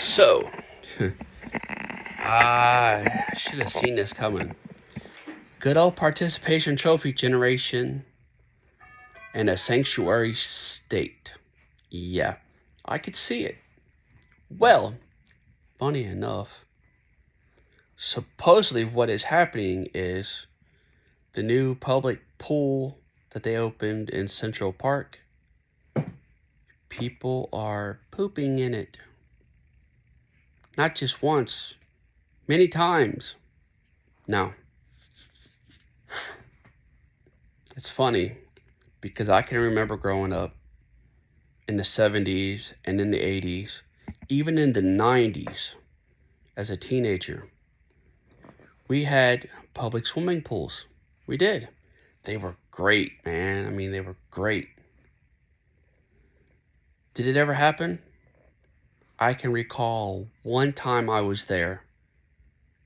So, I should have seen this coming. Good old participation trophy generation and a sanctuary state. Yeah, I could see it. Well, funny enough, supposedly what is happening is the new public pool that they opened in Central Park, people are pooping in it. Not just once, many times. Now, it's funny because I can remember growing up in the 70s and in the 80s, even in the 90s as a teenager. We had public swimming pools. We did. They were great, man. I mean, they were great. Did it ever happen? I can recall one time I was there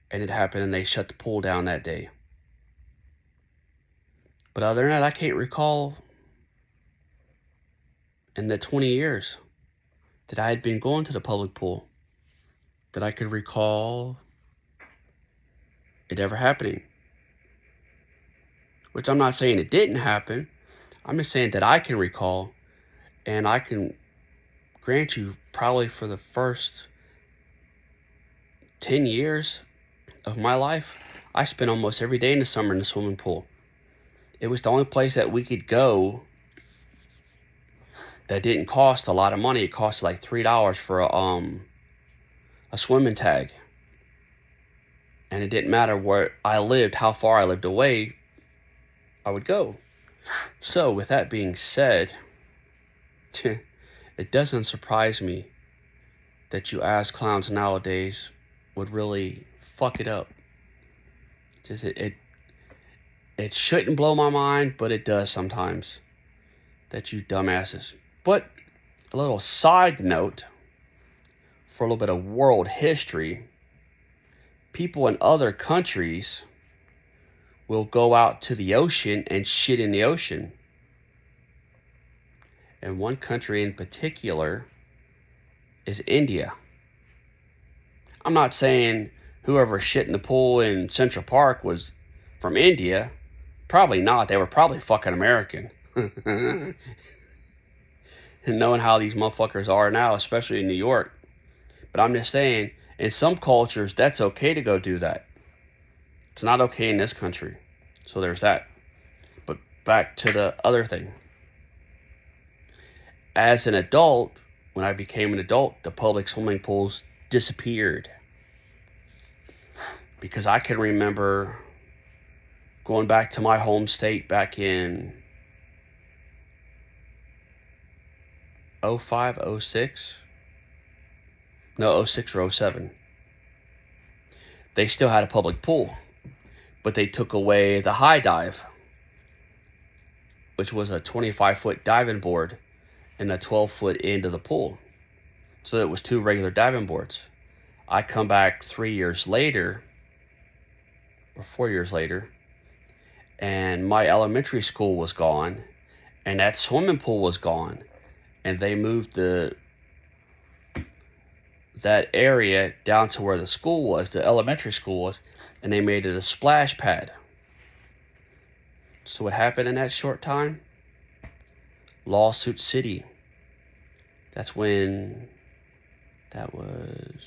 and it happened and they shut the pool down that day. But other than that, I can't recall in the 20 years that I had been going to the public pool that I could recall it ever happening. Which I'm not saying it didn't happen. I'm just saying that I can recall, and I can grant you probably for the first 10 years of my life, I spent almost every day in the summer in the swimming pool. It was the only place that we could go that didn't cost a lot of money. It cost like $3 for a swimming tag. And it didn't matter where I lived, how far I lived away, I would go. So with that being said, it doesn't surprise me that you ass clowns nowadays would really fuck it up. Just it shouldn't blow my mind, but it does sometimes. That you dumbasses. But a little side note for a little bit of world history, people in other countries will go out to the ocean and shit in the ocean. And one country in particular is India. I'm not saying whoever shit in the pool in Central Park was from India. Probably not. They were probably fucking American. And knowing how these motherfuckers are now, especially in New York. But I'm just saying, in some cultures, that's okay to go do that. It's not okay in this country. So there's that. But back to the other thing. As an adult, when I became an adult, the public swimming pools disappeared. Because I can remember going back to my home state back in 05, 06. No, 06 or 07. They still had a public pool. But they took away the high dive, which was a 25-foot diving board and a 12-foot end of the pool. So it was two regular diving boards. I come back 3 years later, or 4 years later, and my elementary school was gone, and that swimming pool was gone, and they moved that area down to where the school was, the elementary school was, and they made it a splash pad. So what happened in that short time? Lawsuit City. That was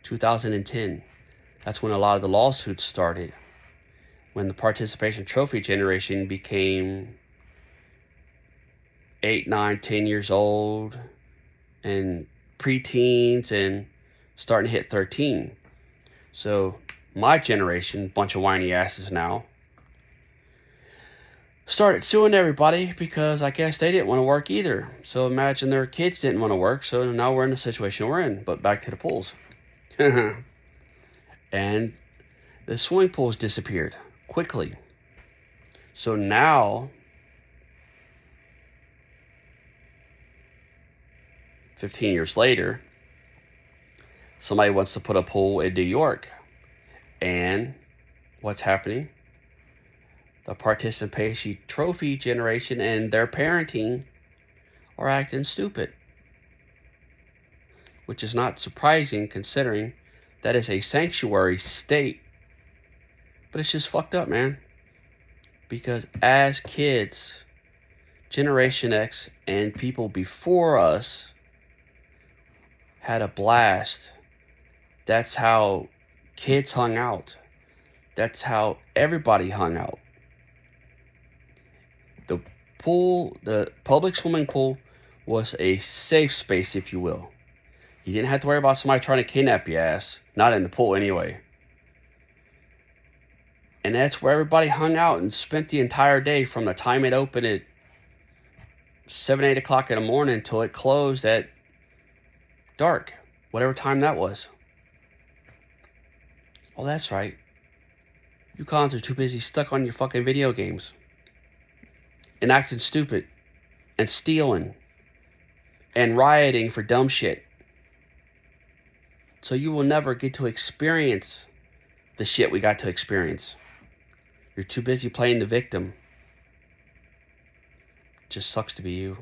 2010. That's when a lot of the lawsuits started. When the participation trophy generation became 8, 9, 10 years old and preteens and starting to hit 13. So my generation, bunch of whiny asses now, started suing everybody because I guess they didn't want to work either. So imagine their kids didn't want to work, so now we're in the situation we're in. But back to the pools. And the swimming pools disappeared quickly. So now, 15 years later, somebody wants to put a pool in New York. And what's happening? The participation trophy generation and their parenting are acting stupid. which is not surprising considering that is a sanctuary state. But it's just fucked up, man. Because as kids, Generation X and people before us had a blast. That's how kids hung out. That's how everybody hung out. The pool, the public swimming pool, was a safe space, if you will. You didn't have to worry about somebody trying to kidnap your ass. Not in the pool, anyway. And that's where everybody hung out and spent the entire day from the time it opened at 7, 8 o'clock in the morning until it closed at dark. Whatever time that was. Oh, that's right. You cons are too busy stuck on your fucking video games. And acting stupid. And stealing. And rioting for dumb shit. So you will never get to experience the shit we got to experience. You're too busy playing the victim. Just sucks to be you.